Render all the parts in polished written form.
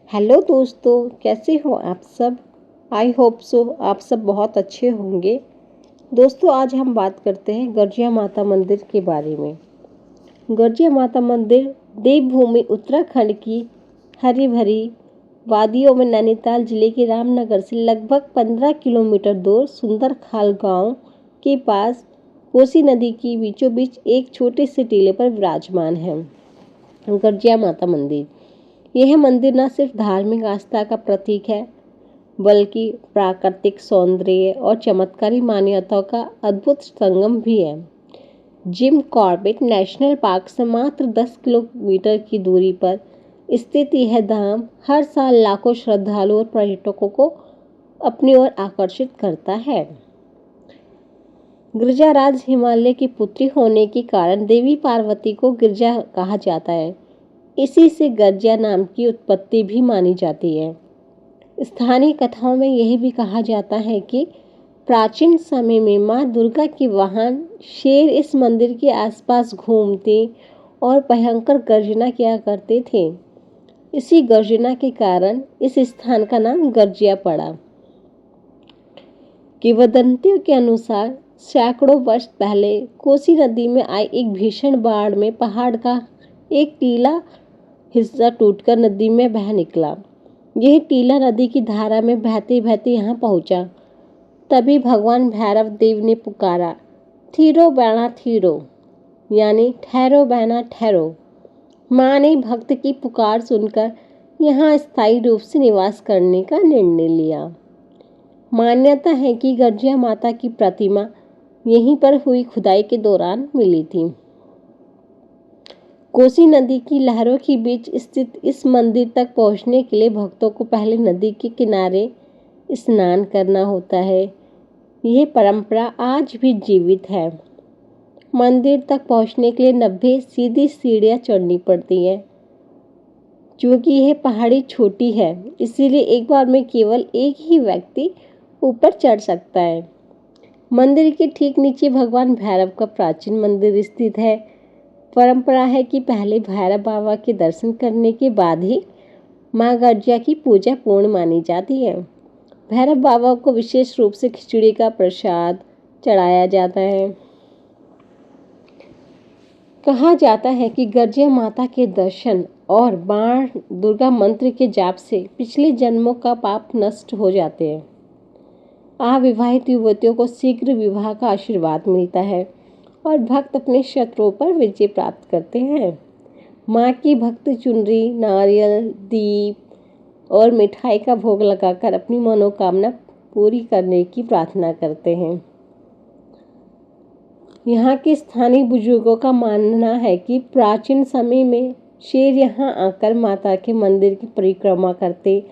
Hello दोस्तों, कैसे हो आप सब। आई होप सो आप सब बहुत अच्छे होंगे। दोस्तों, आज हम बात करते हैं गर्जिया माता मंदिर के बारे में। गर्जिया माता मंदिर देवभूमि उत्तराखंड की हरी भरी वादियों में नैनीताल जिले के रामनगर से लगभग 15 किलोमीटर दूर सुंदर खाल गांव के पास कोसी नदी की बीचों बीच एक छोटे से टीले पर विराजमान है। गर्जिया माता मंदिर, यह मंदिर न सिर्फ धार्मिक आस्था का प्रतीक है बल्कि प्राकृतिक सौंदर्य और चमत्कारी मान्यताओं का अद्भुत संगम भी है। जिम कॉर्बेट नेशनल पार्क से मात्र 10 किलोमीटर की दूरी पर स्थित यह धाम हर साल लाखों श्रद्धालुओं और पर्यटकों को अपनी ओर आकर्षित करता है। गिरिजाराज हिमालय की पुत्री होने के कारण देवी पार्वती को गिरिजा कहा जाता है। इसी से गर्जिया नाम की उत्पत्ति भी मानी जाती है। स्थानीय कथाओं में यह भी कहा जाता है कि प्राचीन समय में मां दुर्गा के वाहन शेर इस मंदिर के आसपास घूमते और भयंकर गर्जना किया करते थे। इसी गर्जना के कारण इस स्थान का नाम गर्जिया पड़ा। किंवदंतियों के अनुसार सैकड़ों वर्ष पहले कोसी नदी में आई एक भीषण बाढ़ में पहाड़ का एक टीला हिस्सा टूटकर नदी में बह निकला। यह टीला नदी की धारा में बहते बहते यहाँ पहुंचा। तभी भगवान भैरव देव ने पुकारा, थीरो बहना थीरो, यानी ठहरो बहना ठहरो। माँ ने भक्त की पुकार सुनकर यहाँ स्थायी रूप से निवास करने का निर्णय लिया। मान्यता है कि गर्जिया माता की प्रतिमा यहीं पर हुई खुदाई के दौरान मिली थी। कोसी नदी की लहरों के बीच स्थित इस मंदिर तक पहुंचने के लिए भक्तों को पहले नदी के किनारे स्नान करना होता है। यह परंपरा आज भी जीवित है। मंदिर तक पहुंचने के लिए 90 सीधी सीढ़ियां चढ़नी पड़ती हैं। क्योंकि यह पहाड़ी छोटी है, इसीलिए एक बार में केवल एक ही व्यक्ति ऊपर चढ़ सकता है। मंदिर के ठीक नीचे भगवान भैरव का प्राचीन मंदिर स्थित है। परंपरा है कि पहले भैरव बाबा के दर्शन करने के बाद ही मां गर्जिया की पूजा पूर्ण मानी जाती है। भैरव बाबा को विशेष रूप से खिचड़ी का प्रसाद चढ़ाया जाता है। कहा जाता है कि गर्जिया माता के दर्शन और बाण दुर्गा मंत्र के जाप से पिछले जन्मों का पाप नष्ट हो जाते हैं। अविवाहित युवतियों को शीघ्र विवाह का आशीर्वाद मिलता है और भक्त अपने शत्रुओं पर विजय प्राप्त करते हैं। माँ की भक्त चुनरी, नारियल, दीप और मिठाई का भोग लगाकर अपनी मनोकामना पूरी करने की प्रार्थना करते हैं। यहाँ के स्थानीय बुजुर्गों का मानना है कि प्राचीन समय में शेर यहाँ आकर माता के मंदिर की परिक्रमा करते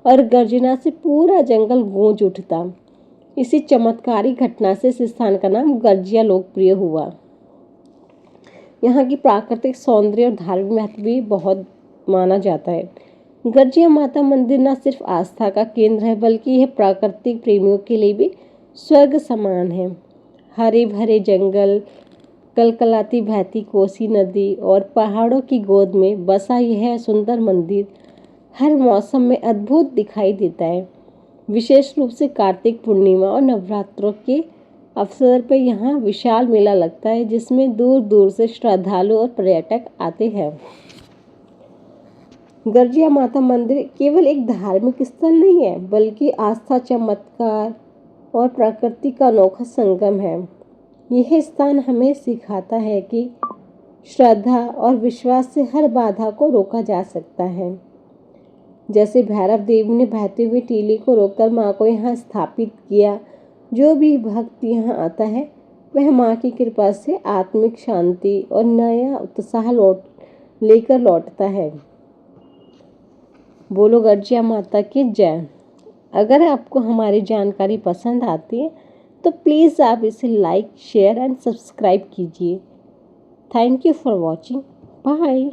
और गर्जना से पूरा जंगल गूंज उठता। इसी चमत्कारी घटना से इस स्थान का नाम गर्जिया लोकप्रिय हुआ। यहाँ की प्राकृतिक सौंदर्य और धार्मिक महत्व भी बहुत माना जाता है। गर्जिया माता मंदिर न सिर्फ आस्था का केंद्र है बल्कि यह प्राकृतिक प्रेमियों के लिए भी स्वर्ग समान है। हरे भरे जंगल, कलकलाती बहती कोसी नदी और पहाड़ों की गोद में बसा यह सुंदर मंदिर हर मौसम में अद्भुत दिखाई देता है। विशेष रूप से कार्तिक पूर्णिमा और नवरात्रों के अवसर पर यहाँ विशाल मेला लगता है, जिसमें दूर दूर से श्रद्धालु और पर्यटक आते हैं। गर्जिया माता मंदिर केवल एक धार्मिक स्थल नहीं है बल्कि आस्था, चमत्कार और प्रकृति का अनोखा संगम है। यह स्थान हमें सिखाता है कि श्रद्धा और विश्वास से हर बाधा को रोका जा सकता है। जैसे भैरव देव ने बहते हुए टीले को रोककर मां को यहाँ स्थापित किया। जो भी भक्त यहाँ आता है वह मां की कृपा से आत्मिक शांति और नया उत्साह लेकर लौटता है। बोलो गर्जिया माता की जय। अगर आपको हमारी जानकारी पसंद आती है तो प्लीज़ आप इसे लाइक, शेयर एंड सब्सक्राइब कीजिए। Thank you for watching. Bye.